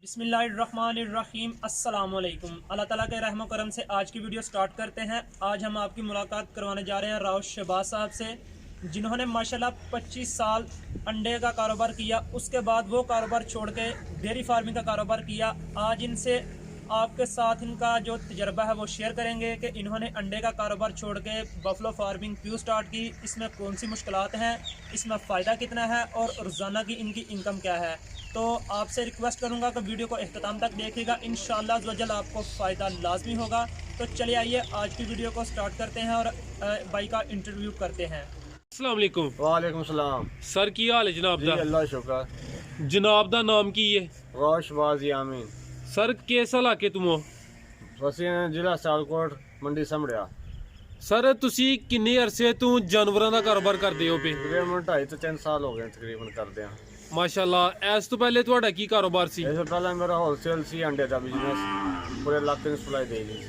बिस्मिल्लाहिर्रहमानिर्रहीम अस्सलाम वालेकुम। अल्लाह ताला के रहम करम से आज की वीडियो स्टार्ट करते हैं। आज हम आपकी मुलाकात करवाने जा रहे हैं राउश शहबाज साहब से, जिन्होंने माशाल्लाह 25 साल अंडे का कारोबार किया। उसके बाद वो कारोबार छोड़ के डेयरी फार्मिंग का कारोबार किया। आज इनसे आपके साथ इनका जो तजर्बा है वो शेयर करेंगे कि इन्होंने अंडे का कारोबार छोड़ के बफलो फार्मिंग क्यों स्टार्ट की, इसमें कौन सी मुश्किलात हैं, इसमें फ़ायदा कितना है और रोज़ाना की इनकी इनकम क्या है। तो आपसे रिक्वेस्ट करूंगा कि वीडियो को इख्तिताम तक देखिएगा, इंशाअल्लाह अज़्ज़वजल आपको फ़ायदा लाजमी होगा। तो चलिए आइए आज की वीडियो को स्टार्ट करते हैं और भाई का इंटरव्यू करते हैं। अस्सलाम वालेकुम। वालेकुम सलाम। सर की हाल है जनाब जी दा? अल्लाह शुक्र। जनाब दा नाम की है? रोशबाज यामीन। सर किस इलाके तुम हो? ਅਸੀਂ ਜ਼ਿਲ੍ਹਾ ਸਿਆਲਕੋਟ ਮੰਡੀ ਸਮੜਿਆ। ਸਰ ਤੁਸੀਂ ਕਿੰਨੇ ਅਰਸੇ ਤੋਂ ਜਾਨਵਰਾਂ ਦਾ ਕਾਰੋਬਾਰ ਕਰਦੇ ਹੋ ਪਏ? ਤਕਰੀਬਨ 2.5 ਤੋਂ 3 ਸਾਲ ਹੋ ਗਏ ਤਕਰੀਬਨ ਕਰਦੇ ਆ। ਮਾਸ਼ਾਅੱਲਾ। ਇਸ ਤੋਂ ਪਹਿਲੇ ਤੁਹਾਡਾ ਕੀ ਕਾਰੋਬਾਰ ਸੀ? ਇਸ ਤੋਂ ਪਹਿਲਾਂ ਮੇਰਾ ਹੋਲਸੇਲ ਸੀ ਅੰਡੇ ਦਾ ਬਿਜ਼ਨਸ, ਪੂਰੇ ਇਲਾਕੇ ਨੂੰ ਸਪਲਾਈ ਦੇ ਜੀ।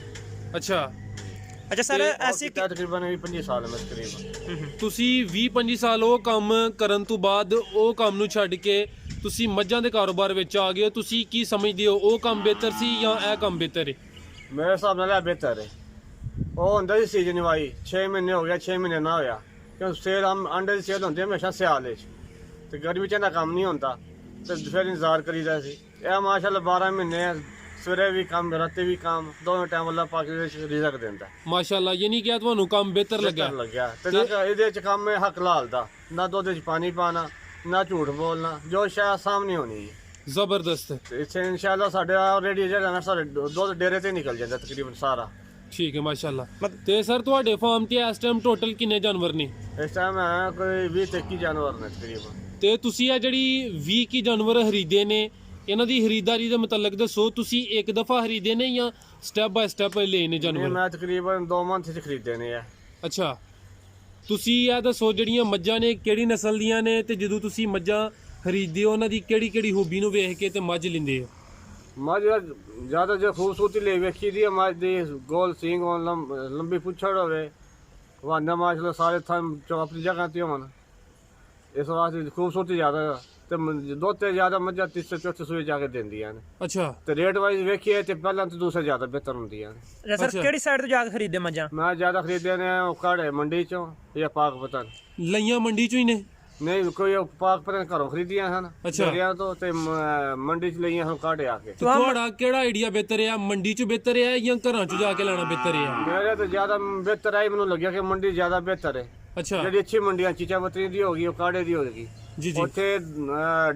ਅੱਛਾ अच्छा सर, ऐसी ਤਕਰੀਬਨ 20-25 ਸਾਲ ਮੈਂ ਤਕਰੀਬਨ। ਤੁਸੀਂ 20-25 ਸਾਲ ਉਹ ਕੰਮ ਕਰਨ ਤੋਂ ਬਾਅਦ ਉਹ ਕੰਮ ਨੂੰ ਛੱਡ ਕੇ ਤੁਸੀਂ ਮੱਝਾਂ ਦੇ ਕਾਰੋਬਾਰ ਵਿੱਚ ਆ ਗਏ ਹੋ। ਤੁਸੀਂ ਕੀ ਸਮਝਦੇ ਹੋ, ਉਹ ਕੰਮ ਬਿਹਤਰ ਸੀ ਜਾਂ ਇਹ ਕੰਮ ਬਿਹਤਰ ਹੈ? ਮੇਰੇ ਹਿਸਾਬ ਨਾਲ ਇਹ ਬਿਹਤਰ ਹੈ। ਉਹ ਹੁੰਦਾ ਸੀ ਸੀਜ਼ਨ ਵਾਈ 6 ਮਹੀਨੇ ਹੋ ਗਿਆ, 6 ਮਹੀਨੇ ਨਾ ਹੋਇਆ ਕਿਉਂ ਸੇਲ ਅੰਡੇ ਦੀ ਸੇਲ ਹੁੰਦੀ ਹਮੇਸ਼ਾ ਸਿਆਲ ਵਿੱਚ, ਤੇ ਗਰਮੀ ਚ ਇਹਦਾ ਕੰਮ ਨਹੀਂ ਹੁੰਦਾ ਤੇ ਫਿਰ ਇੰਤਜ਼ਾਰ ਕਰੀਦਾ ਸੀ। ਇਹ ਮਾਸ਼ਾਅੱਲਾ 12 ਮਹੀਨੇ ਸਵੇਰੇ ਵੀ ਕੰਮ ਰਾਤੀ ਵੀ ਕੰਮ, ਦੋਵੇਂ ਟਾਈਮ ਅੱਲਾ ਪਾਕ ਦੇ ਵਿੱਚ ਰਿਜ਼ਕ ਦਿੰਦਾ। ਮਾਸ਼ਾਅੱਲਾ, ਯਾਨੀ ਕਿ ਤੁਹਾਨੂੰ ਕੰਮ ਬਿਹਤਰ ਲੱਗਿਆ ਤੇ ਨਾ ਇਹਦੇ ਚ ਕੰਮ ਹੈ ਹੱਕ ਲਾਲ ਦਾ, ਨਾ ਦੁੱਧ ਚ ਪਾਣੀ ਪਾਣਾ, ਨਾ ਝੂਠ ਬੋਲਣਾ, ਜੋ ਸ਼ਾਇਦ ਸਾਹਮਣੇ ਹੋਣੀ ਹੈ। ਜ਼ਬਰਦਸਤ। ਤੇ ਇੱਥੇ ਇਨਸ਼ਾਅੱਲਾ ਸਾਡੇ ਆਲਰੇਡੀ ਜਿਹੜਾ ਨਾ ਸਾਡੇ ਦੁੱਧ ਡੇਰੇ ਤੇ ਨਿਕਲ ਜਾਂਦਾ ਤਕਰੀਬਨ ਸਾਰਾ। ਠੀਕ ਹੈ ਮਾਸ਼ਾਅੱਲਾ। ਤੇ ਸਰ ਤੁਹਾਡੇ ਫਾਰਮ ਤੇ ਇਸ ਟਾਈਮ ਟੋਟਲ ਕਿੰਨੇ ਜਾਨਵਰ ਨੇ? ਇਸ ਟਾਈਮ ਹੈ ਕੋਈ 20-21 ਜਾਨਵਰ ਨੇ ਤਕਰੀਬਨ। ਤੇ ਤੁਸੀਂ ਇਹ ਜਿਹੜੀ 20 ਕੀ ਜਾਨਵਰ ਖਰੀਦੇ ਨੇ, ਇਹਨਾਂ ਦੀ ਖਰੀਦਦਾਰੀ ਦੇ ਮੁਤਲਕ ਦੱਸੋ। ਤੁਸੀਂ ਇੱਕ ਦਫਾ ਖਰੀਦੇ ਨੇ ਜਾਂ ਸਟੈਪ ਬਾय ਸਟੈਪ ਲਏ ਨੇ ਜਾਨਵਰ? ਮੈਂ ਤਕਰੀਬਨ 2 ਮੰਥ ਚ ਖਰੀਦੇ ਨੇ ਆ। ਅੱਛਾ, ਤੁਸੀਂ ਇਹ ਦੱਸੋ ਜਿਹੜੀਆਂ ਮੱਝਾਂ ਨੇ ਕਿਹੜੀ ਨਸਲ ਦੀਆਂ ਨੇ, ਤੇ ਜਦੋਂ ਤੁਸੀਂ ਮੱਝਾਂ ਖਰੀਦਦੇ ਹੋ ਉਹਨਾਂ ਦੀ ਕਿਹੜੀ ਕਿਹੜੀ ਖੂਬੀ ਨੂੰ ਵੇਖ ਕੇ ਤੇ ਮੱਝ ਲੈਂਦੇ ਹੋ? ਮੱਝ ਜ਼ਿਆਦਾ ਜੇ ਖੂਬਸੂਰਤੀ ਲਈ ਵੇਖੀ ਦੀ ਹੈ, ਮੱਝ ਦੀ ਗੋਲ ਸਿੰਗ ਹੋਣ, ਲੰਬੀ ਪੁੱਛੜ ਹੋਵੇ, ਵਾਨਾ ਮਾਸ਼ਾਅੱਲਾ ਸਾਰੇ ਥਾਂ ਆਪਣੀ ਜਗ੍ਹਾ ਤੇ ਹੋਣ, ਇਸ ਵਾਸਤੇ ਖੂਬਸੂਰਤੀ ਜ਼ਿਆਦਾ ਤੇ ਦੁੱਧ ਤੇ ਜ਼ਿਆਦਾ ਮੱਝਾਂ 3-4 ਸੂਏ ਜਾ ਕੇ ਦਿੰਦੀਆਂ ਨੇ। ਅੱਛਾ। ਤੇ ਰੇਟ ਵਾਈਜ਼ ਵੇਖੀਏ ਤੇ ਪਹਿਲਾਂ ਤੇ ਦੂਸਰੇ ਜ਼ਿਆਦਾ ਬਿਹਤਰ ਹੁੰਦੀਆਂ ਨੇ। सर ਕਿਹੜੀ ਸਾਈਡ ਤੋਂ ਜਾ ਕੇ ਖਰੀਦੇ ਮੱਝਾਂ? ਮੈਂ ਜ਼ਿਆਦਾ ਖਰੀਦੇ ਨੇ ਉਹ ਕਾੜੇ ਮੰਡੀ ਚੋਂ ਜਾਂ ਪਾਕ ਪਤਨ। ਲਈਆਂ ਮੰਡੀ ਚੋਂ ਹੀ ਨੇ? ਨਹੀਂ, ਕੋਈ ਉਹ ਪਾਕ ਪਤਨ ਘਰੋਂ ਖਰੀਦੀਆਂ ਹਨ ਅੱਛਾ। ਡੇਰਿਆਂ ਤੋਂ, ਤੇ ਮੰਡੀ ਚ ਲਈਆਂ ਹਨ ਕਾੜੇ ਆ ਕੇ। ਤੇ ਤੁਹਾਡਾ ਕਿਹੜਾ ਆਈਡੀਆ ਬਿਹਤਰ ਹੈ, ਮੰਡੀ ਚ ਬਿਹਤਰ ਹੈ ਜਾਂ ਘਰਾਂ ਚ ਜਾ ਕੇ ਲੈਣਾ ਬਿਹਤਰ ਹੈ? ਮੇਰੇ ਤਾਂ ਜ਼ਿਆਦਾ ਬਿਹਤਰ ਆਈ, ਮੈਨੂੰ ਲੱਗਿਆ ਕਿ ਮੰਡੀ ਜ਼ਿਆਦਾ ਬਿਹਤਰ ਹੈ। ਅੱਛਾ ਜਿਹੜੀ ਅੱਛੀ ਮੰਡੀਆਂ ਚੀਚਾ ਬਤਰੀ ਦੀ ਹੋ ਗਈ, ਉਹ ਕਾੜੇ ਦੀ ਹੋਏਗੀ। ਜੀ ਜੀ। ਉੱਥੇ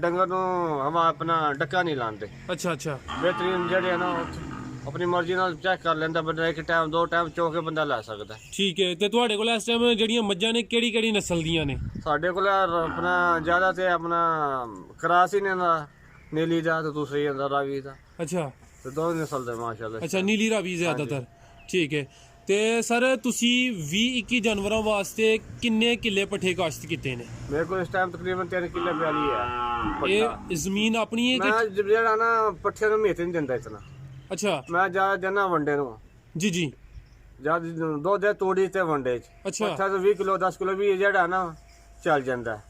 ਡੰਗਰ ਨੂੰ ਹਵਾ ਆਪਣਾ ਡੱਕਾ ਨਹੀਂ ਲਾਉਂਦੇ। ਅੱਛਾ ਅੱਛਾ। ਬਿਹਤਰੀਨ ਜਿਹੜੇ ਆ ਨਾ ਆਪਣੀ ਮਰਜ਼ੀ ਨਾਲ ਚੈੱਕ ਕਰ ਲੈਂਦਾ ਬੰਦਾ, ਇੱਕ ਟਾਈਮ 2 ਟਾਈਮ ਚੋ ਕੇ ਬੰਦਾ ਲੈ ਸਕਦਾ। ਠੀਕ ਹੈ। ਤੇ ਤੁਹਾਡੇ ਕੋਲ ਇਸ ਟਾਈਮ ਜਿਹੜੀਆਂ ਮੱਝਾਂ ਨੇ ਕਿਹੜੀ ਕਿਹੜੀ ਨਸਲ ਦੀਆਂ ਨੇ? ਸਾਡੇ ਕੋਲ ਆਪਣਾ ਜ਼ਿਆਦਾ ਤੇ ਆਪਣਾ ਕਰਾਸ ਹੀ ਨੇ ਨਾ, ਨੀਲੀ ਦਾ ਤੇ ਦੂਸਰੀ ਅੰਦਰ ਰਾਵੀ ਦਾ, ਅੱਛਾ। ਤੇ ਦੋਵੇਂ ਨਸਲ ਦੇ ਮਾਸ਼ਾਅੱਲਾ। ਅੱਛਾ, ਨੀਲੀ ਰਾਵੀ ਜ਼ਿਆਦਾਤਰ। ਠੀਕ ਹੈ। ਤੇ ਸਰ ਤੁਸੀਂ 20-21 ਜਾਨਵਰਾਂ ਵਾਸਤੇ ਕਿੰਨੇ ਕਿੱਲੇ ਪੱਠੇ ਕਾਸ਼ਤ ਕੀਤੇ ਨੇ? ਮੇਰੇ ਕੋਲ ਇਸ ਟਾਈਮ ਤਕਰੀਬਨ 3 ਕਿੱਲੇ ਪਿਆਲੀ ਹੈ। ਇਹ ਜ਼ਮੀਨ ਆਪਣੀ ਹੈ ਕਿ? ਮੈਂ ਜਿਹੜਾ ਨਾ ਪੱਠੇ ਨੂੰ ਮੇਤ ਨਹੀਂ ਦਿੰਦਾ ਇਤਨਾ। ਅੱਛਾ। ਮੈਂ ਜ਼ਿਆਦਾ ਦਿੰਦਾ ਵੰਡੇ ਨੂੰ। ਜੀ ਜੀ। ਜਦ ਦੁੱਧ ਤੂੜੀ ਤੇ ਵੰਡੇ ਚ ਅੱਛਾ। ਅੱਛਾ ਤਾਂ 20 ਕਿਲੋ 10 ਕਿਲੋ ਵੀ ਜਿਹੜਾ ਨਾ ਚੱਲ ਜਾਂਦਾ।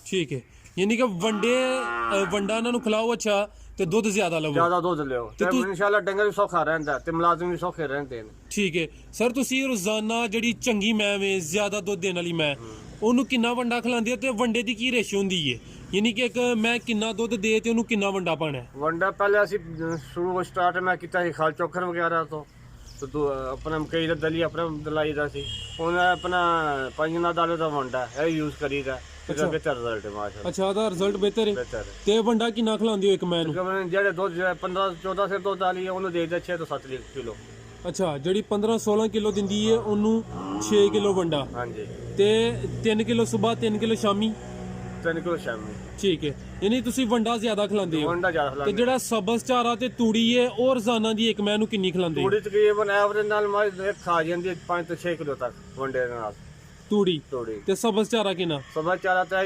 ਠੀਕ ਹੈ, ਯਾਨੀ ਕਿ ਵੰਡਾ ਇਹਨਾਂ ਨੂੰ ਖਿਲਾਓ ਅੱਛਾ, ਤੇ ਦੁੱਧ ਜ਼ਿਆਦਾ ਲਵੋ। ਜ਼ਿਆਦਾ ਦੁੱਧ ਲਿਓ ਤੇ ਇਨਸ਼ਾਅੱਲਾ ਡੰਗਰ ਵੀ ਸੌਖਾ ਰਹਿੰਦਾ ਤੇ ਮੁਲਾਜ਼ਮ ਵੀ ਸੌਖੇ ਰਹਿੰਦੇ ਨੇ। ਠੀਕ ਹੈ ਸਰ। ਤੁਸੀਂ ਰੋਜ਼ਾਨਾ ਜਿਹੜੀ ਚੰਗੀ ਮੈਂ ਵੇ ਜ਼ਿਆਦਾ ਦੁੱਧ ਦੇਣ ਵਾਲੀ ਮੈਂ, ਉਹਨੂੰ ਕਿੰਨਾ ਵੰਡਾ ਖਿਲਾਉਂਦੇ ਹੋ ਤੇ ਵੰਡੇ ਦੀ ਕੀ ਰੇਸ਼ੋ ਹੁੰਦੀ ਹੈ? ਯਾਨੀ ਕਿ ਇੱਕ ਮੈਂ ਕਿੰਨਾ ਦੁੱਧ ਦੇ ਤੇ ਉਹਨੂੰ ਕਿੰਨਾ ਵੰਡਾ ਪਾਣਾ? ਵੰਡਾ ਪਹਿਲੇ ਅਸੀਂ ਸ਼ੁਰੂ ਸਟਾਰਟ ਮੈਂ ਕੀਤਾ ਸੀ ਖਾਲ ਚੋਖਰ ਵਗੈਰਾ ਤੋਂ, ਤੇ ਆਪਣਾ ਮਕਈ ਦਾ ਦਲੀ ਆਪਣਾ ਦਲਾਈ ਦਾ ਸੀ। ਹੁਣ ਆਪਣਾ ਪੰਜਨਾ ਦਾਲੇ ਦਾ ਵੰਡਾ ਇਹ ਯੂਜ਼ ਕਰੀਦਾ। ਇਹਦਾ ਬਿਹਤਰ ਰਿਜ਼ਲਟ ਹੈ ਮਾਸ਼ਾਅੱਲਾ। ਅੱਛਾ, ਉਹਦਾ ਰਿਜ਼ਲਟ ਬਿਹਤਰ ਹੈ। ਬਿਹਤਰ ਹੈ। ਤੇ ਵੰਡਾ ਕਿੰਨਾ ਖਿਲਾਉਂਦੇ ਹੋ ਇੱਕ ਮੈਂ ਨੂੰ? ਜਿਹੜੇ ਦੁੱਧ 15-14 ਸਿਰ ਦੁੱਧ ਵਾਲੀ ਹੈ ਉਹਨੂੰ ਦੇਈਦਾ 6 ਤੋਂ 7 ਕਿਲੋ। ਅੱਛਾ, ਜਿਹੜੀ 15-16 ਕਿਲੋ ਦਿੰਦੀ ਹੈ ਉਹਨੂੰ 6 ਕਿਲੋ ਵੰਡਾ। ਹਾਂਜੀ। ਤੇ 3 ਕਿਲੋ ਸਵੇਰ, 3 ਕਿਲੋ ਸ਼ਾਮੀ। 3 ਕਿਲੋ ਸ਼ਾਮੀ। ਠੀਕ ਹੈ, ਯਾਨੀ ਤੁਸੀਂ ਵੰਡਾ ਜ਼ਿਆਦਾ ਖਿਲਾਉਂਦੇ ਹੋ। ਵੰਡਾ ਜ਼ਿਆਦਾ ਤੇ ਖਿਲਾਉਂਦੇ। ਜਿਹੜਾ ਸਬਜ਼ ਚਾਰਾ ਤੇ ਤੂੜੀ ਹੈ ਉਹ ਰੋਜ਼ਾਨਾ ਦੀ ਇੱਕ ਮੈਂ ਨੂੰ ਕਿੰਨੀ ਖਿਲਾਉਂਦੇ ਹੋ? ਤੂੜੀ ਤਕਰੀਬਨ ਐਵਰੇਜ ਨਾਲ ਮੱਝ ਖਾ ਜਾਂਦੀ ਹੈ 5 ਤੋਂ 6 ਕਿਲੋ ਤੱਕ ਵੰਡੇ ਦੇ ਨਾਲ। ਤੂੜੀ ਤੂੜੀ ਤੇ ਸਬਜ਼ ਚਾਰਾ ਕਿੰਨਾ? ਸਬਾ ਚਾਰਾ ਤਾਂ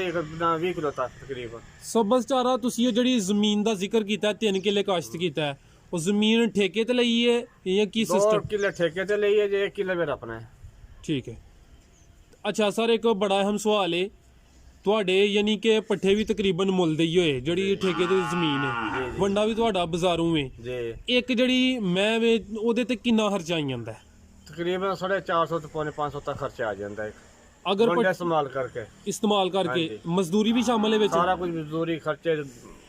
20 ਕਿਲੋ ਤੱਕ ਤਕਰੀਬਨ। ਸਬਜ਼ ਚਾਰਾ ਤੁਸੀਂ ਉਹ ਜਿਹੜੀ ਜ਼ਮੀਨ ਦਾ ਜ਼ਿਕਰ ਕੀਤਾ 3 ਕਿੱਲੇ ਕਾਸ਼ਤ ਕੀਤਾ ਹੈ, ਉਹ ਜ਼ਮੀਨ ਠੇਕੇ ਤੇ ਲਈ ਹੈ ਜਾਂ ਕੀ 2 ਸਿਸਟਮ? ਕਿੱਲੇ ਠੇਕੇ ਤੇ ਲਈ ਹੈ, ਜੇ 1 ਕਿੱਲੇ ਮੇਰਾ ਆਪਣਾ ਹੈ। ਠੀਕ ਹੈ। ਅੱਛਾ ਸਰ, ਇੱਕ ਬੜਾ ਅਹਿਮ ਸਵਾਲ ਹੈ, ਤੁਹਾਡੇ ਯਾਨੀ ਕਿ ਪੱਠੇ ਵੀ ਤਕਰੀਬਨ ਮੁੱਲ ਦੇ ਹੀ ਹੋਏ, ਜਿਹੜੀ ਠੇਕੇ ਤੇ ਜ਼ਮੀਨ ਹੈ, ਵੰਡਾ ਵੀ ਤੁਹਾਡਾ ਬਾਜ਼ਾਰੋਂ ਵੇ ਜੀ। ਇੱਕ ਜਿਹੜੀ ਮੈਂ ਵੇ ਉਹਦੇ ਤੇ ਕਿੰਨਾ ਖਰਚਾ ਆਈ ਜਾਂਦਾ ਹੈ? ਤਕਰੀਬਨ 450 ਤੋਂ ਪੌਣੇ 500 ਤੱਕ ਖਰਚਾ ਆ ਜਾਂਦਾ ਹੈ ਅਗਰ ਵੰਡਾ ਇਸਤੇਮਾਲ ਕਰਕੇ। ਇਸਤੇਮਾਲ ਕਰਕੇ ਮਜ਼ਦੂਰੀ ਵੀ ਸ਼ਾਮਲ ਹੈ ਵਿੱਚ? ਸਾਰਾ ਕੁਝ ਮਜ਼ਦੂਰੀ ਖਰਚੇ,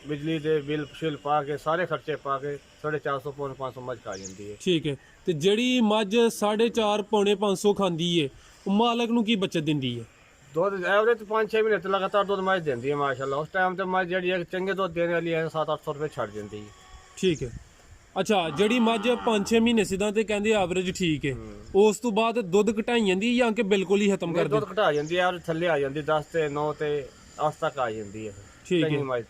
ਬਿਜਲੀ ਦੇ ਬਿੱਲ ਸ਼ਿਲ ਪਾ ਕੇ ਸਾਰੇ ਖਰਚੇ ਪਾ ਕੇ 450 ਪੌਣੇ 500 ਮੱਝ ਆ ਜਾਂਦੀ ਹੈ। ਠੀਕ ਹੈ। ਤੇ ਜਿਹੜੀ ਮੱਝ 4.5 ਪੌਣੇ 500 ਖਾਂਦੀ ਏ, ਉਹ ਮਾਲਕ ਨੂੰ ਕੀ ਬਚਤ ਦਿੰਦੀ ਹੈ? ਦੁੱਧ ਐਵਰੇਜ 5-6 ਮਹੀਨੇ ਤੇ ਲਗਾਤਾਰ ਦੁੱਧ ਮੱਝ ਦਿੰਦੀ ਹੈ ਮਾਸ਼ਾਅੱਲਾ। ਉਸ ਟਾਈਮ ਤੇ ਮੱਝ ਜਿਹੜੀ ਹੈ ਚੰਗੇ ਦੁੱਧ ਦੇਣ ਵਾਲੀ ਹੈ 700-800 ਰੁਪਏ ਛੱਡ ਦਿੰਦੀ ਹੈ। ਠੀਕ ਹੈ। ਅੱਛਾ, ਜਿਹੜੀ ਮੱਝ 5-6 ਮਹੀਨੇ ਸਿੱਧਾ ਤੇ ਕਹਿੰਦੇ ਐਵਰੇਜ ਠੀਕ ਹੈ, ਉਸ ਤੋਂ ਬਾਅਦ ਦੁੱਧ ਘਟਾਈ ਜਾਂਦੀ ਜਾਂ ਕਿ ਬਿਲਕੁਲ ਹੀ ਖਤਮ ਕਰ ਦੁੱਧ ਘਟਾ ਜਾਂਦੀ ਹੈ, ਥੱਲੇ ਆ ਜਾਂਦੀ 10 ਤੇ 9 ਤੇ 8 ਤੱਕ ਆ ਜਾਂਦੀ ਹੈ। ਠੀਕ ਹੈ। ਚੰਗੀ ਮੱਝ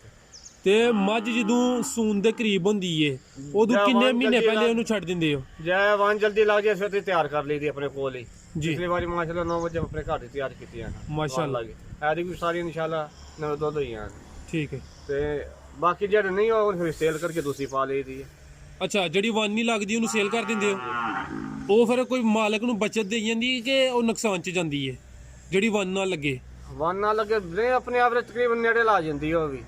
ਤੇ ਮੱਝ ਜਦੋਂ ਸੂਣ ਦੇ ਕਰੀਬ ਹੁੰਦੀ ਏ ਉਦੋਂ ਕਿੰਨੇ ਮਹੀਨੇ ਪਹਿਲੇ ਉਹਨੂੰ ਛੱਡ ਦਿੰਦੇ ਹੋ? ਜੇ ਵਾਂ ਜਲਦੀ ਲੱਗ ਜਾਏ ਫਿਰ ਤੇ ਤਿਆਰ ਕਰ ਲਈਦੀ ਆਪਣੇ ਕੋਲ ਹੀ। ਜੀ। ਪਿਛਲੀ ਵਾਰੀ ਮਾਸ਼ਾਅੱਲਾ 9 ਵਜੇ ਆਪਣੇ ਘਰ ਦੀ ਤਿਆਰ ਕੀਤੀ ਹੈ ਮਾਸ਼ਾਅੱਲਾ। ਐਦੀ ਵੀ ਸਾਰੀ ਇਨਸ਼ਾਅੱਲਾ ਨਵੇਂ ਦੁੱਧ ਹੋਈਆਂ ਨੇ। ਠੀਕ ਹੈ। ਤੇ ਬਾਕੀ ਜਿਹੜੇ ਨਹੀਂ ਉਹ ਫਿਰ ਸੇਲ ਕਰਕੇ ਦੂਸਰੀ ਪਾ ਲਈਦੀ ਹੈ। ਅੱਛਾ, ਜਿਹੜੀ ਵਨ ਨਹੀਂ ਲੱਗਦੀ ਉਹਨੂੰ ਸੇਲ ਕਰ ਦਿੰਦੇ ਹੋ? ਉਹ ਫਿਰ ਕੋਈ ਮਾਲਕ ਨੂੰ ਬਚਤ ਦੇ ਜਾਂਦੀ ਹੈ ਕਿ ਉਹ ਨੁਕਸਾਨ 'ਚ ਜਾਂਦੀ ਹੈ ਜਿਹੜੀ ਵਨ ਨਾ ਲੱਗੇ? ਵਨ ਨਾ ਲੱਗੇ ਨਹੀਂ, ਆਪਣੇ ਆਪ ਤਕਰੀਬਨ ਨੇੜੇ ਲਾ ਜਾਂਦੀ ਹੈ ਉਹ ਵੀ।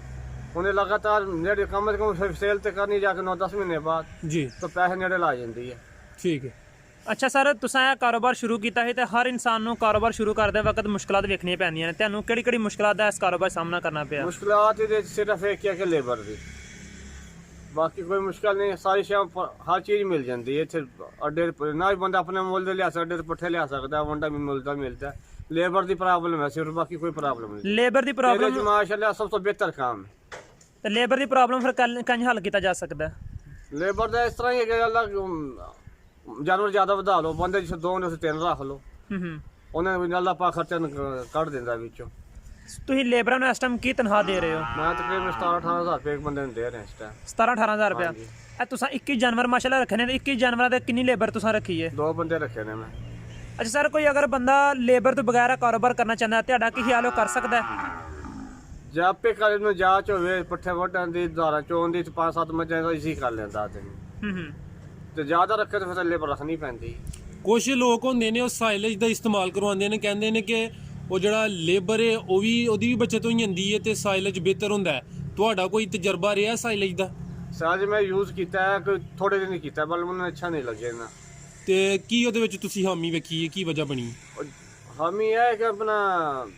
ਉਹਨੇ ਲਗਾਤਾਰ ਨੇੜੇ ਕਮ ਸੇ ਕਮ ਸੇਲ ਤੇ ਕਰਨੀ ਜਾ ਕੇ 9-10 ਮਹੀਨੇ ਬਾਅਦ ਜੀ, ਤਾਂ ਪੈਸੇ ਨੇੜੇ ਲਾ ਜਾਂਦੀ ਹੈ। ਠੀਕ ਹੈ। ਅੱਛਾ ਸਰ, ਤੁਸੀਂ ਇਹ ਕਾਰੋਬਾਰ ਸ਼ੁਰੂ ਕੀਤਾ ਹੈ ਤੇ ਹਰ ਇਨਸਾਨ ਨੂੰ ਕਾਰੋਬਾਰ ਸ਼ੁਰੂ ਕਰਦੇ ਵਕਤ ਮੁਸ਼ਕਲਾਂ ਵੇਖਣੀਆਂ ਪੈਂਦੀਆਂ ਨੇ, ਤੁਹਾਨੂੰ ਕਿਹੜੀ ਮੁਸ਼ਕਲਾਂ ਦਾ ਇਸ ਕਾਰੋਬਾਰ ਦਾ ਸਾਹਮਣਾ ਕਰਨਾ ਪਿਆ? ਮੁਸ਼ਕਲਾਤ ਇਹਦੇ 'ਚ ਸਿਰਫ ਇੱਕ ਹੈ ਕਿ ਲੇਬਰ ਦੀ, ਬਾਕੀ ਕੋਈ ਮੁਸ਼ਕਲ ਨਹੀਂ। ਸਾਰੀ ਸ਼ਾਮ ਹਰ ਚੀਜ਼ ਮਿਲ ਜਾਂਦੀ ਹੈ ਇੱਥੇ। ਅੱਡੇ ਨਾ ਵੀ ਬੰਦਾ ਆਪਣੇ ਮੁੱਲ ਦੇ ਲਿਆ ਸਕਦਾ, ਅੱਡੇ ਤੇ ਪੱਠੇ ਲਿਆ ਸਕਦਾ, ਵੰਡਾ ਵੀ ਮੁੱਲ ਦਾ ਮਿਲਦਾ। ਲੇਬਰ ਦੀ ਪ੍ਰੋਬਲਮ ਹੈ ਸਿਰਫ, ਬਾਕੀ ਕੋਈ ਪ੍ਰੋਬਲਮ ਨਹੀਂ। ਲੇਬਰ ਦੀ ਪ੍ਰੋਬਲਮ ਮਾਸ਼ਾਅੱਲਾ ਸਭ ਤੋਂ ਬਿਹਤਰ ਕੰਮ ਹੈ। ਤੇ ਲੇਬਰ ਦੀ ਪ੍ਰੋਬਲਮ ਫਿਰ ਕੰਜ ਹੱਲ ਕੀਤਾ ਜਾ ਸਕਦਾ ਹੈ? ਲੇਬਰ ਦਾ ਇਸ ਤਰ੍ਹਾਂ ਹੀ ਹੈ ਕਿ ਅੱਲਾ ਜਾਨਵਰ ਜ਼ਿਆਦਾ ਵਧਾ ਲਓ, ਬੰਦੇ ਜਿਸ 2 ਨੇ ਉਸ 3 ਰੱਖ ਲਓ, ਉਹਨਾਂ ਨੂੰ ਅੱਲਾ ਪਾ ਖਰਚਾ ਕੱਢ ਦਿੰਦਾ ਵਿੱਚੋਂ। ਤੁਸੀਂ ਲੇਬਰਾਂ ਨੂੰ ਇਸ ਟਾਈਮ ਕੀ ਤਨਖਾਹ ਦੇ ਰਹੇ ਹੋ? ਮੈਂ ਤਕਰੀਬਨ 17-18 ਹਜ਼ਾਰ ਰੁਪਏ ਇੱਕ ਬੰਦੇ ਨੂੰ ਦੇ ਰਿਹਾ ਇਸ ਟਾਈਮ। 17-18 ਹਜ਼ਾਰ ਰੁਪਇਆ। ਇਹ ਤੁਸੀਂ 21 ਜਾਨਵਰ ਮਾਸ਼ਾਅੱਲਾ ਰੱਖੇ ਨੇ, 21 ਜਾਨਵਰਾਂ ਦੇ ਕਿੰਨੀ ਲੇਬਰ ਤੁਸੀਂ ਰੱਖੀ ਹੈ? 2 ਬੰਦੇ ਰੱਖੇ ਨੇ ਮੈਂ। ਅੱਛਾ ਸਰ, ਕੋਈ ਅਗਰ ਬੰਦਾ ਲੇਬਰ ਤੋਂ ਬਗੈਰ ਕਾਰੋਬਾਰ ਕਰਨਾ ਚਾਹੁੰਦਾ ਹੈ, ਤੁਹਾਡਾ ਕੀ ਖਿਆਲ ਉਹ ਕਰ ਸਕਦਾ ਹੈ? ਜੇ ਆਪੇ ਕਰ ਨੂੰ ਜਾਂਚ ਹੋਵੇ ਪੱਠੇ ਵੱਢਣ ਦੀ, ਧਾਰਾਂ ਚੋਣ ਦੀ, 5-7 ਮੱਝਾਂ ਦਾ ਇਸੀ ਕਰ ਲੈਂਦਾ ਆਦਮੀ। ਤੇ ਜ਼ਿਆਦਾ ਰੱਖੇ ਤਾਂ ਫਿਰ ਲੇਬਰ ਰੱਖਣੀ ਪੈਂਦੀ। ਕੁਝ ਲੋਕ ਹੁੰਦੇ ਨੇ ਉਹ ਸਾਈਲੇਜ ਦਾ ਇਸਤੇਮਾਲ ਕਰਵਾਉਂਦੇ ਨੇ, ਕਹਿੰਦੇ ਨੇ ਕਿ ਉਹ ਜਿਹੜਾ ਲੇਬਰ ਹੈ ਉਹ ਵੀ ਉਹਦੀ ਵੀ ਬਚਤ ਹੋ ਜਾਂਦੀ ਹੈ ਤੇ ਸਾਈਲੇਜ ਬਿਹਤਰ ਹੁੰਦਾ ਹੈ। ਤੁਹਾਡਾ ਕੋਈ ਤਜਰਬਾ ਰਿਹਾ ਸਾਈਲੇਜ ਦਾ? ਸਾਜ ਮੈਂ ਯੂਜ਼ ਕੀਤਾ ਹੈ, ਕੋਈ ਥੋੜੇ ਦਿਨ ਹੀ ਕੀਤਾ, ਬਲ ਮੈਨੂੰ ਅੱਛਾ ਨਹੀਂ ਲੱਗਿਆ ਨਾ। ਤੇ ਕੀ ਉਹਦੇ ਵਿੱਚ ਤੁਸੀਂ ਹਾਮੀ ਵੇਖੀ ਹੈ, ਕੀ ਵਜ੍ਹਾ ਬਣੀ? ਹਾਮੀ ਇਹ ਹੈ ਕਿ ਆਪਣਾ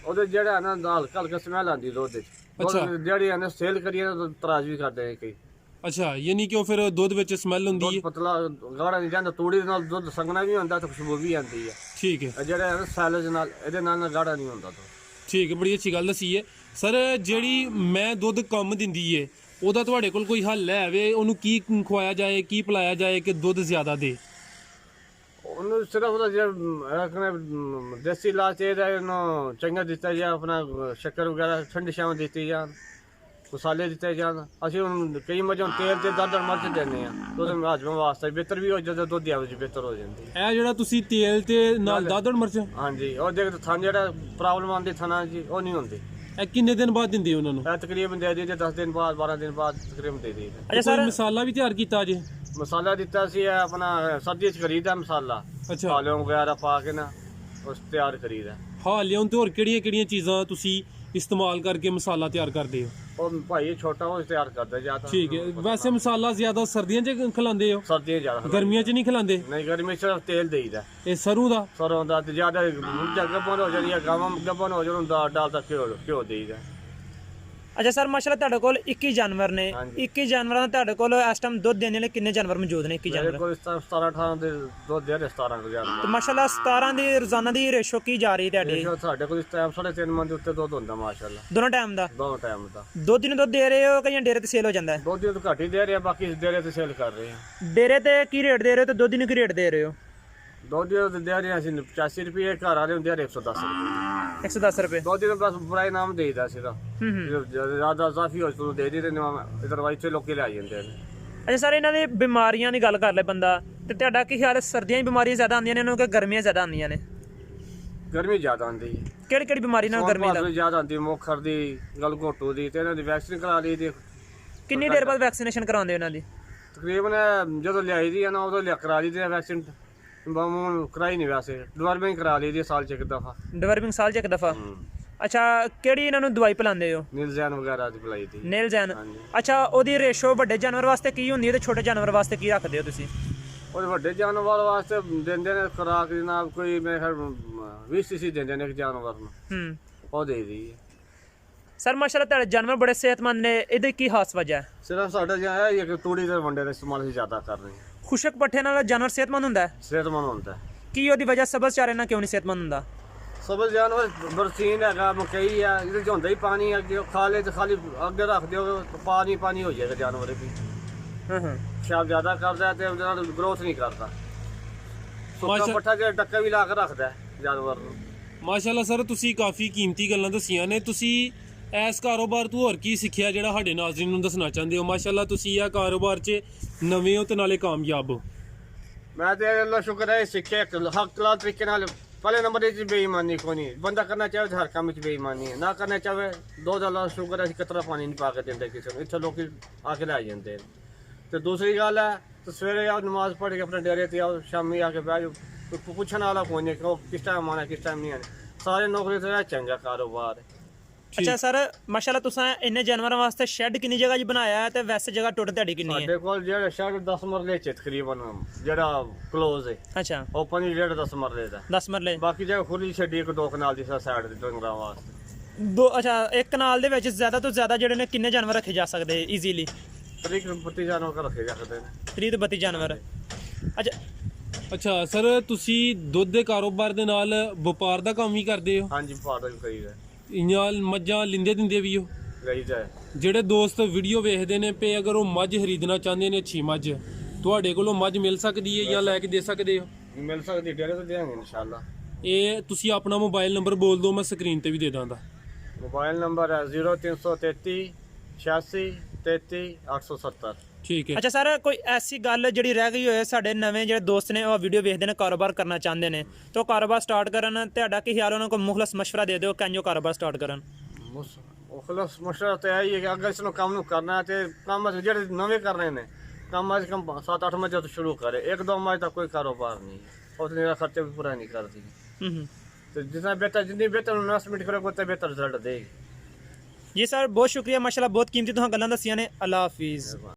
ਉਹਦੇ ਜਿਹੜਾ ਨਾ ਹਲਕਾ ਹਲਕਾ ਸਮੈਲ ਆਉਂਦੀ ਦੁੱਧ ਦੇ। ਅੱਛਾ। ਜਿਹੜੀ ਹੈ ਨਾ ਸੇਲ ਕਰੀਏ ਤਾਂ ਤਰਾਜ ਵੀ ਕਰਦੇ ਨੇ ਕਈ। ਅੱਛਾ, ਯਾਨੀ ਕਿ ਉਹ ਫਿਰ ਦੁੱਧ ਵਿੱਚ ਸਮੈਲ ਹੁੰਦੀ ਦੁੱਧ ਹੈ? ਪਤਲਾ ਗਾੜਾ ਨਹੀਂ ਜਾਂਦਾ, ਤੂੜੀ ਦੇ ਨਾਲ ਦੁੱਧ ਸੰਘਣਾ ਵੀ ਹੁੰਦਾ ਤੇ ਖੁਸ਼ਬੂ ਵੀ ਆਉਂਦੀ ਹੈ। ਠੀਕ ਹੈ। ਇਹ ਜਿਹੜਾ ਹੈ ਨਾ ਸੈਲਜ ਨਾਲ, ਇਹਦੇ ਨਾਲ ਗਾੜਾ ਨਹੀਂ ਹੁੰਦਾ ਦੁੱਧ। ਠੀਕ ਹੈ, ਬੜੀ ਅੱਛੀ ਗੱਲ ਦੱਸੀ ਹੈ ਸਰ। ਜਿਹੜੀ ਮੈਂ ਦੁੱਧ ਕਮ ਦਿੰਦੀ ਏ ਉਹਦਾ ਤੁਹਾਡੇ ਕੋਲ ਕੋਈ ਹੱਲ ਹੈ ਵੇ? ਉਹਨੂੰ ਕੀ ਖਵਾਇਆ ਜਾਏ, ਕੀ ਪਿਲਾਇਆ ਜਾਏ ਕਿ ਦੁੱਧ ਜ਼ਿਆਦਾ ਦੇ? ਉਹਨੂੰ ਸਿਰਫ ਉਹਦਾ ਜਿਹੜਾ ਦੇਸੀ ਇਲਾਜ ਚਾਹੀਦਾ, ਇਹਨੂੰ ਚੰਗਾ ਦਿੱਤਾ ਜਾ, ਆਪਣਾ ਸ਼ੱਕਰ ਵਗੈਰਾ ਠੰਡੀ ਛਾਂ ਦਿੱਤੀ ਜਾਣ, ਮਸਾਲੇ ਦਿੱਤੇ ਜਾਣ। ਅਸੀਂ ਹੁਣ ਕਈ ਮੱਝਾਂ ਤੇਲ ਤੇ ਦਰ ਮਿਰਚ ਦਿੰਦੇ ਆ, ਦੁੱਧ ਹਾਜ਼ਮੇ ਵਾਸਤੇ ਬਿਹਤਰ ਵੀ ਹੋ ਜਾਂਦਾ, ਦੁੱਧ ਦੀ ਆਵਾਜ਼ ਬਿਹਤਰ ਹੋ ਜਾਂਦੀ। ਇਹ ਜਿਹੜਾ ਤੁਸੀਂ ਤੇਲ ਤੇ ਨਾਲ ਦਾਦੜ ਮਿਰਚ, ਹਾਂਜੀ, ਉਹ ਦੇਖ ਥਾਂ ਜਿਹੜਾ ਪ੍ਰੋਬਲਮ ਆਉਂਦੀ ਥਾਂ ਜੀ ਉਹ ਨਹੀਂ ਹੁੰਦੀ। ਇਹ ਕਿੰਨੇ ਦਿਨ ਬਾਅਦ ਦਿੰਦੇ ਉਹਨਾਂ ਨੂੰ? ਇਹ ਤਕਰੀਬਨ ਦੇ ਦਿੰਦੇ 10 ਦਿਨ ਬਾਅਦ, 12 ਦਿਨ ਬਾਅਦ ਤਕਰੀਬਨ ਦੇ ਦਿੰਦੇ। ਅੱਛਾ ਸਰ, ਕੋਈ ਮਸਾਲਾ ਵੀ ਤਿਆਰ ਕੀਤਾ ਜੇ? ਮਸਾਲਾ ਦਿੱਤਾ ਸੀ ਆਪਣਾ ਸਰਦੀ ਚ ਖਰੀਦਾ ਮਸਾਲਾ, ਅੱਛਾ, ਹਾਲਿਓਂ ਵਗੈਰਾ ਪਾ ਕੇ ਨਾ ਉਸ ਤਿਆਰ ਕਰੀਦਾ। ਹਾਂ, ਲਿਆਉਣ ਤੇ ਹੋਰ ਕਿਹੜੀਆਂ ਚੀਜ਼ਾਂ ਤੁਸੀਂ ਇਸਤੇਮਾਲ ਕਰਕੇ ਮਸਾਲਾ ਤਿਆਰ ਕਰਦੇ ਹੋ? ਉਹ ਭਾਈ ਛੋਟਾ ਉਹ ਤਿਆਰ ਕਰਦਾ ਜ਼ਿਆਦਾ। ਠੀਕ ਹੈ। ਵੈਸੇ ਮਸਾਲਾ ਜ਼ਿਆਦਾ ਸਰਦੀਆਂ 'ਚ ਖਿਲਾਉਂਦੇ ਹੋ? ਸਰਦੀਆਂ ਜ਼ਿਆਦਾ। ਗਰਮੀਆਂ 'ਚ ਨਹੀਂ ਖਿਲਾਉਂਦੇ? ਨਹੀਂ, ਗਰਮੀ ਸਿਰਫ ਤੇਲ ਦੇਈਦਾ। ਇਹ ਸਰੋਂ ਦਾ? ਸਰੋਂ ਦਾ ਤੇ ਜ਼ਿਆਦਾ ਗੱਬਨ ਹੋ ਜਾਂਦੀ ਹੈ, ਗਾਵਾਂ ਗੱਬਨ ਹੋ ਜਾਣ ਡਾਲ ਦਾ ਘਿਓ ਦੇਈਦਾ। ਅੱਛਾ ਸਰ, ਮਾਸ਼ਾਅੱਲਾ ਤੁਹਾਡੇ ਕੋਲ 21 ਜਾਨਵਰ ਨੇ। ਹਾਂਜੀ। 21 ਜਾਨਵਰਾਂ ਦਾ ਤੁਹਾਡੇ ਕੋਲ ਇਸ ਟਾਈਮ ਦੁੱਧ ਦੇਣ ਵਾਲੇ ਕਿੰਨੇ ਜਾਨਵਰ ਮੌਜੂਦ ਨੇ? 21 ਮੇਰੇ ਜਾਨਵਰ ਕੋਲ ਇਸ ਟਾਈਮ 17-18 ਦੇ ਦੁੱਧ ਦੇ ਰਹੇ, 17 ਕੁ ਹਜ਼ਾਰ ਤੇ ਮਾਸ਼ਾਅੱਲਾ 17 ਦੀ ਰੋਜ਼ਾਨਾ ਦੀ ਰੇਸ਼ੋ ਕੀ ਜਾ ਰਹੀ ਤੁਹਾਡੀ? ਦਾ। ਸਾਡੇ ਕੋਲ ਇਸ ਟਾਈਮ 3.5 ਮਣ ਦੇ ਉੱਤੇ ਦੁੱਧ ਹੁੰਦਾ ਮਾਸ਼ਾਅੱਲਾ, ਦੋਨੋਂ ਟਾਈਮ ਦਾ? ਦੋਨੋਂ ਟਾਈਮ ਦਾ। ਦੁੱਧ ਨੂੰ ਦੁੱਧ ਦੇ ਰਹੇ ਹੋ ਕਿ ਜਾਂ ਡੇਰੇ ਤੇ ਸੇਲ ਹੋ ਜਾਂਦਾ ਹੈ? ਦੁੱਧ ਦੀ ਤਾਂ ਘੱਟ ਹੀ ਦੇ ਰਹੇ ਆ, ਬਾਕੀ ਇਸ ਡੇਰੇ ਤੇ ਸੇਲ ਕਰ ਰਹੇ ਆ। ਡੇਰੇ ਤੇ ਕੀ ਰੇਟ ਦੇ ਰਹੇ ਹੋ ਤੇ ਦੁੱਧ ਨੂੰ ਕੀ ਰੇਟ ਦੇ ਰਹੇ ਹੋ? ਦੁੱਧ ਦੀ ਤਾਂ ਦੇ ਰਹੇ ਆ ਅਸੀਂ 85 ਰੁਪਏ, ਘਰ ਵਾਲੇ ਹੁੰਦੇ ਆ 110 ਰੁਪਏ। 110 ਰੁਪਏ। ਦੁੱਧ ਦੀ ਤਾਂ ਬਸ ਬੁਰਾ ਨਾਮ ਦੇਈਦਾ ਸਿਰਫ। ਜ਼ਿਆਦਾ ਜ਼ਾਫੀ ਹੋ ਤੁਹਾਨੂੰ ਦੇ ਦੇ ਅਦਰਵਾਈਜ਼ ਤੇ ਲੋਕੀ ਲੈ ਜਾਂਦੇ ਨੇ। ਅੱਛਾ ਸਰ, ਇਹਨਾਂ ਦੀ ਬਿਮਾਰੀਆਂ ਦੀ ਗੱਲ ਕਰ ਲੈ ਬੰਦਾ, ਤੇ ਤੁਹਾਡਾ ਕੀ ਖਿਆਲ ਹੈ, ਸਰਦੀਆਂ ਦੀ ਬਿਮਾਰੀਆਂ ਜ਼ਿਆਦਾ ਆਉਂਦੀਆਂ ਨੇ ਇਹਨਾਂ ਨੂੰ ਕਿ ਗਰਮੀਆਂ ਜ਼ਿਆਦਾ ਆਉਂਦੀਆਂ ਨੇ? ਗਰਮੀ ਜ਼ਿਆਦਾ ਆਉਂਦੀ ਹੈ। ਕਿਹੜੀ ਬਿਮਾਰੀ ਨਾਲ ਗਰਮੀ ਦਾ? ਜ਼ਿਆਦਾ ਆਉਂਦੀ, ਮੋਖਰ ਦੀ, ਗਲਘੋਟੂ ਦੀ, ਤੇ ਇਹਨਾਂ ਦੀ ਵੈਕਸੀਨ ਕਰਾ ਲਈ ਦੀ। ਕਿੰਨੀ ਦੇਰ ਬਾਅਦ ਵੈਕਸੀਨੇਸ਼ਨ ਕਰਾਉਂਦੇ ਹੋ ਇਹਨਾਂ ਦੀ? ਤਕਰੀਬਨ ਜਦੋਂ ਲਿਆਈ ਦੀ ਆ ਨਾ ਉਦੋਂ ਕਰਾ ਲਈ ਦੀ ਵੈਕਸੀਨ। ਕਰਾਈ ਨਹੀਂ ਵੈਸੇ, ਡਿਵਰਮਿੰਗ ਕਰਾ ਲਈ ਦੀ ਸਾਲ ਚ ਇੱਕ ਦਫਾ। ਡਿਵਰਮਿੰਗ ਸਾਲ 'ਚ ਇੱਕ ਦਫਾ? ਅੱਛਾ, ਕਿਹੜੀ ਇਹਨਾਂ ਨੂੰ ਦਵਾਈ ਪਿਲਾਉਂਦੇ ਹੋ? ਨੀਲਜ਼ੈਨ ਵਗੈਰਾ ਦੀ ਪਿਲਾਈ ਦੀ। ਨੇਲਜ਼ੈਨ। ਹਾਂਜੀ। ਅੱਛਾ, ਉਹਦੀ ਰੇਸ਼ੋ ਵੱਡੇ ਜਾਨਵਰ ਵਾਸਤੇ ਕੀ ਹੁੰਦੀ ਹੈ ਤੇ ਛੋਟੇ ਜਾਨਵਰ ਵਾਸਤੇ ਕੀ ਰੱਖਦੇ ਹੋ ਤੁਸੀਂ? ਉਹ ਵੱਡੇ ਜਾਨਵਰ ਵਾਸਤੇ ਦਿੰਦੇ ਨੇ ਖੁਰਾਕ ਜਨਾਬ, ਕੋਈ ਮੇਰੇ ਖਿਆਲ 20 cc ਦਿੰਦੇ ਨੇ ਇੱਕ ਜਾਨਵਰ ਨੂੰ, ਉਹ ਦੇ ਦੀ ਹੈ। ਸਰ ਮਾਸ਼ਾਅੱਲਾ ਤੁਹਾਡੇ ਜਾਨਵਰ ਬੜੇ ਸਿਹਤਮੰਦ ਨੇ, ਇਹਦੀ ਕੀ ਖਾਸ ਵਜ੍ਹਾ ਹੈ? ਸਿਰਫ ਸਾਡਾ ਜਿਹਾ ਹੈ ਕਿ ਤੂੜੀ ਦੇ ਵੰਡੇ ਦਾ ਇਸਤੇਮਾਲ ਅਸੀਂ ਜ਼ਿਆਦਾ ਕਰ ਰਹੇ ਹਾਂ। ਖੁਸ਼ਕ ਪੱਠੇ ਨਾਲ ਜਾਨਵਰ ਸਿਹਤਮੰਦ ਹੁੰਦਾ ਹੈ? ਸਿਹਤਮੰਦ ਹੁੰਦਾ ਹੈ। ਕੀ ਉਹਦੀ ਵਜ੍ਹਾ ਸਬਜ਼ ਚਾਰੇ ਨਾਲ ਕਿਉਂ ਨਹੀਂ ਸਿਹਤਮੰਦ ਹੁੰਦਾ? ਸਬਜ਼ ਜਾਨਵਰ ਬਰਸੀਨ ਹੈਗਾ, ਮਕਈ ਆ, ਇਹਦੇ 'ਚ ਹੁੰਦਾ ਹੀ ਪਾਣੀ, ਅੱਗੇ ਉਹ ਖਾ ਲੇ ਤੇ ਖਾਲੀ ਅੱਗੇ ਰੱਖ ਦਿਓ, ਪਾਣੀ ਪਾਣੀ ਹੋ ਜਾਏਗਾ ਜਾਨਵਰ ਵੀ। ਸ਼ਾਬ ਜ਼ਿਆਦਾ ਕਰਦਾ ਹੈ ਤੇ ਉਹਦੇ ਨਾਲ ਗਰੋਥ ਨਹੀਂ ਕਰਦਾ। ਸੁੱਕਾ ਪੱਠਾ ਜਿਹੜਾ ਟੱਕਾ ਵੀ ਲਾ ਕੇ ਰੱਖਦਾ ਹੈ ਜਾਨਵਰ ਨੂੰ। ਮਾਸ਼ਾਅੱਲਾ ਸਰ, ਤੁਸੀਂ ਕਾਫੀ ਕੀਮਤੀ ਗੱਲਾਂ ਦੱਸੀਆਂ ਨੇ। ਤੁਸੀਂ ਇਸ ਕਾਰੋਬਾਰ ਤੋਂ ਹੋਰ ਕੀ ਸਿੱਖਿਆ ਜਿਹੜਾ ਸਾਡੇ ਨਾਜ਼ਰੀਨ ਨੂੰ ਦੱਸਣਾ ਚਾਹੁੰਦੇ ਹੋ? ਮਾਸ਼ਾਅੱਲਾ ਤੁਸੀਂ ਇਹ ਕਾਰੋਬਾਰ 'ਚ ਨਵੇਂ ਹੋ ਤੇ ਨਾਲੇ ਕਾਮਯਾਬ ਹੋ। ਮੈਂ ਤੇ ਅੱਲਾ ਸ਼ੁਕਰ ਹੈ ਸਿੱਖਿਆ ਇੱਕ ਹੱਕਲਾ ਤਰੀਕੇ ਨਾਲ। ਪਹਿਲੇ ਨੰਬਰ 'ਤੇ ਬੇਈਮਾਨੀ ਕੋਈ ਨਹੀਂ, ਬੰਦਾ ਕਰਨਾ ਚਾਹੇ ਤਾਂ ਹਰ ਕੰਮ 'ਚ ਬੇਈਮਾਨੀ ਹੈ, ਨਾ ਕਰਨਾ ਚਾਹੇ ਦੋ ਅੱਲਾ ਸ਼ੁਕਰ ਹੈ ਅਸੀਂ ਕਤਰਾ ਪਾਣੀ ਨਹੀਂ ਪਾ ਕੇ ਦਿੰਦੇ ਕਿਸੇ ਨੂੰ, ਇੱਥੇ ਲੋਕ ਆ ਕੇ ਲੈ ਜਾਂਦੇ ਨੇ। ਤੇ ਦੂਸਰੀ ਗੱਲ ਹੈ ਤੇ ਸਵੇਰੇ ਆਓ ਨਮਾਜ਼ ਪੜ੍ਹ ਕੇ ਆਪਣੇ ਡੇਰੇ ਤੇ ਆਓ, ਸ਼ਾਮੀ ਆ ਕੇ ਬਹਿ ਜਾਓ, ਪੁੱਛਣ ਵਾਲਾ ਕੋਈ ਨਹੀਂ ਕਿ ਉਹ ਕਿਸ ਟਾਈਮ ਆਉਣਾ ਕਿਸ ਟਾਈਮ ਨਹੀਂ ਆਉਣਾ। ਸਾਰੇ ਨੌਕਰੀ ਤੇ ਇਹ ਚੰਗਾ ਕਾਰੋਬਾਰ ਹੈ। ਅੱਛਾ ਸਰ, ਮਾਸ਼ਾਅੱਲਾ ਤੁਸੀਂ ਇੰਨੇ ਜਾਨਵਰਾਂ ਵਾਸਤੇ ਸ਼ੈੱਡ ਕਿੰਨੀ ਜਗ੍ਹਾ 'ਚ ਬਣਾਇਆ ਹੈ ਤੇ ਵੈਸੇ ਜਗ੍ਹਾ ਟੁੱਟ ਤੁਹਾਡੀ ਕਿੰਨੀ ਹੈ? ਸਾਡੇ ਕੋਲ ਜਿਹੜਾ ਸ਼ੈਡ 10 ਮਰਲੇ 'ਚ ਤਕਰੀਬਨ ਜਿਹੜਾ ਕਲੋਜ਼ ਹੈ, ਅੱਛਾ, ਓਪਨ ਹੀ 10 ਮਰਲੇ ਦਾ। 10 ਮਰਲੇ। ਬਾਕੀ ਜਗ੍ਹਾ ਖੁੱਲੀ ਛੱਡੀ ਇੱਕ ਦੋ ਕਨਾਲ ਦੀ ਸਾਈਡ ਤੇ ਡੰਗਰਾਂ ਵਾਸਤੇ। ਦੋ, ਅੱਛਾ, ਇੱਕ ਕਨਾਲ ਦੇ ਵਿੱਚ ਜ਼ਿਆਦਾ ਤੋਂ ਜ਼ਿਆਦਾ ਜਿਹੜੇ ਨੇ ਕਿੰਨੇ ਜਾਨਵਰ ਰੱਖੇ ਜਾ ਸਕਦੇ ਈਜ਼ੀਲੀ? 30 ਜਾਨਵਰ ਰੱਖੇ ਜਾ ਸਕਦੇ ਨੇ। 30 ਤੋਂ 32 ਜਾਨਵਰ। ਅੱਛਾ ਸਰ, ਤੁਸੀਂ ਦੁੱਧ ਦੇ ਕਾਰੋਬਾਰ ਦੇ ਨਾਲ ਵਪਾਰ ਦਾ ਕੰਮ ਵੀ ਕਰਦੇ ਹੋ? ਹਾਂਜੀ, ਪਾੜਾ ਵੀ ਕਰੀਦਾ, ਇਆਂ ਮੱਝਾਂ ਲਿੰਦੇ ਦਿੰਦੇ ਵੀ ਹੋ? ਲਈਦਾ ਹੈ। ਜਿਹੜੇ ਦੋਸਤ ਵੀਡੀਓ ਵੇਖਦੇ ਨੇ ਪਏ, ਅਗਰ ਉਹ ਮੱਝ ਖਰੀਦਣਾ ਚਾਹੁੰਦੇ ਨੇ, ਅੱਛੀ ਮੱਝ, ਤੁਹਾਡੇ ਕੋਲੋਂ ਮੱਝ ਮਿਲ ਸਕਦੀ ਹੈ ਜਾਂ ਲੈ ਕੇ ਦੇ ਸਕਦੇ ਹੋ? ਮਿਲ ਸਕਦੀ, ਡੇਰੇ ਤੋਂ ਦੇਵਾਂਗੇ ਇਨਸ਼ਾਅੱਲਾ। ਇਹ ਤੁਸੀਂ ਆਪਣਾ ਮੋਬਾਈਲ ਨੰਬਰ ਬੋਲ ਦਿਓ, ਮੈਂ ਸਕਰੀਨ ਤੇ ਵੀ ਦੇ ਦਾਂਗਾ। ਮੋਬਾਈਲ ਨੰਬਰ ਹੈ 0333 86 33 870। ਠੀਕ ਹੈ। ਅੱਛਾ ਸਰ, ਕੋਈ ਐਸੀ ਗੱਲ ਜਿਹੜੀ ਰਹਿ ਗਈ ਹੋਏ, ਸਾਡੇ ਨਵੇਂ ਜਿਹੜੇ ਦੋਸਤ ਨੇ ਉਹ ਵੀਡੀਓ ਵੇਖਦੇ ਨੇ, ਕਾਰੋਬਾਰ ਕਰਨਾ ਚਾਹੁੰਦੇ ਨੇ ਤਾਂ ਉਹ ਕਾਰੋਬਾਰ ਸਟਾਰਟ ਕਰਨ, ਤੁਹਾਡਾ ਕੀ ਖਿਆਲ, ਉਹਨਾਂ ਕੋਲ ਮੁਖਲਸ ਮਸ਼ਵਰਾ ਦੇ ਦਿਓ ਕਿੰਜੋ ਕਾਰੋਬਾਰ ਸਟਾਰਟ ਕਰਨ? ਮੁਖਲਸ ਮਸ਼ਵਰਾ ਤਾਂ ਇਹ ਹੀ ਹੈ ਕਿ ਅਗਰ ਇਸ ਨੂੰ ਕੰਮ ਨੂੰ ਕਰਨਾ ਹੈ ਤੇ ਕੰਮ ਜਿਹੜੇ ਨਵੇਂ ਕਰ ਰਹੇ ਨੇ ਕੰਮ ਅੱਜ ਕਮ 7-8 ਮੱਝਾਂ ਤੋਂ ਸ਼ੁਰੂ ਕਰੇ, 1-2 ਮੱਝ ਦਾ ਕੋਈ ਕਾਰੋਬਾਰ ਨਹੀਂ, ਉਹਦੇ ਮੇਰਾ ਖਰਚਾ ਵੀ ਪੂਰਾ ਨਹੀਂ ਕਰਦੀ। ਤੇ ਜਿੰਨਾ ਬਿਹਤਰ, ਜਿੰਨੀ ਬਿਹਤਰ ਇਨਵੈਸਟਮੈਂਟ ਕਰੋਗੇ ਉतना ਬਿਹਤਰ ਰਿਜ਼ਲਟ ਦੇਗੀ। ਜੀ ਸਰ, ਬਹੁਤ ਸ਼ੁਕਰੀਆ, ਮਾਸ਼ਾਅੱਲਾ ਬਹੁਤ ਕੀਮਤੀ ਤੁਹਾਨੂੰ ਗੱਲਾਂ ਦੱਸੀਆਂ ਨੇ। ਅੱਲਾ ਹਾਫਿਜ਼।